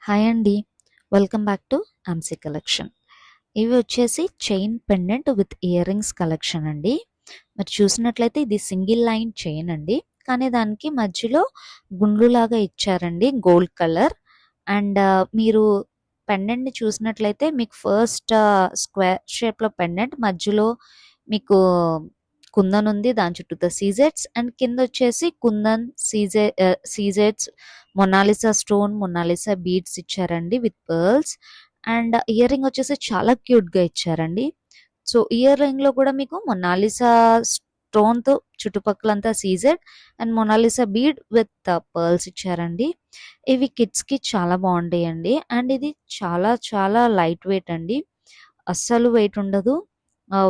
Hi అండి. Welcome back to ఆమ్సీ collection. ఇవి వచ్చేసి chain pendant with ear rings collection అండి. మీరు చూసినట్లయితే ఇది సింగిల్ లైన్ చైన్ అండి. కానీ దానికి మధ్యలో గుండ్లులాగా ఇచ్చారండి గోల్డ్ కలర్. అండ్ మీరు పెండెంట్ని చూసినట్లయితే మీకు ఫస్ట్ స్క్వేర్ షేప్లో పెండెంట్, మధ్యలో మీకు కుందన్ ఉంది, దాని చుట్టూతో సీజెట్స్, అండ్ కింద వచ్చేసి కుందన్ సీజెట్స్, మొనాలిసా స్టోన్, మొనాలిసా బీడ్స్ ఇచ్చారండి with pearls. And ear ring వచ్చేసి చాలా క్యూట్ గా ఇచ్చారండి. సో ఇయర్ రింగ్ లో కూడా మీకు మొనాలిసా స్టోన్ తో చుట్టుపక్కలంతా CZ and Monalisa bead with pearls ఇచ్చారండి. ఇవి కిడ్స్ కి చాలా బాగుంటాయండి. అండ్ ఇది చాలా చాలా లైట్ వెయిట్ అండి, అస్సలు వెయిట్ ఉండదు,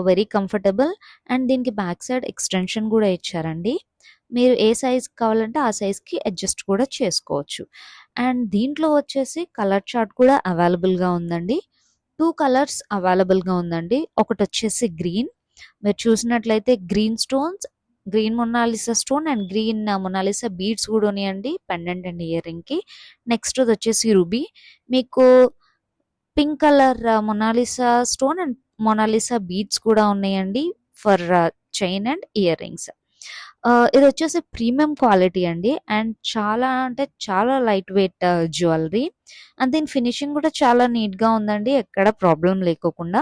వెరీ కంఫర్టబుల్. అండ్ దీనికి బ్యాక్ సైడ్ ఎక్స్టెన్షన్ కూడా ఇచ్చారండి. మీరు ఏ సైజ్ కావాలంటే ఆ సైజ్కి అడ్జస్ట్ కూడా చేసుకోవచ్చు. అండ్ దీంట్లో వచ్చేసి కలర్ చార్ట్ కూడా అవైలబుల్గా ఉందండి. 2 కలర్స్ అవైలబుల్గా ఉందండి. ఒకటి వచ్చేసి గ్రీన్, మీరు చూసినట్లయితే green stones, green Mona Lisa stone and green Mona Lisa beads కూడా ఉన్నాయండి పెండెంట్ అండ్ ఇయర్ రింగ్కి. నెక్స్ట్ వచ్చేసి రూబీ, మీకు pink colour Mona Lisa stone and Mona Lisa beads కూడా ఉన్నాయండి for chain and ear rings. ఇది వచ్చేసి ప్రీమియం క్వాలిటీ అండి. అండ్ చాలా అంటే చాలా లైట్ వెయిట్ జ్యువెలరీ. అండ్ దీని ఫినిషింగ్ కూడా చాలా నీట్గా ఉందండి, ఎక్కడ ప్రాబ్లం లేకోకుండా.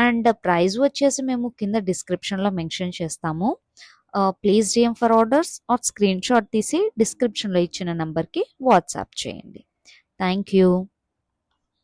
అండ్ ప్రైస్ వచ్చేసి మేము కింద డిస్క్రిప్షన్లో మెన్షన్ చేస్తాము. Please DM for orders or screen shot తీసి డిస్క్రిప్షన్లో ఇచ్చిన నెంబర్కి వాట్సాప్ చేయండి. Thank you.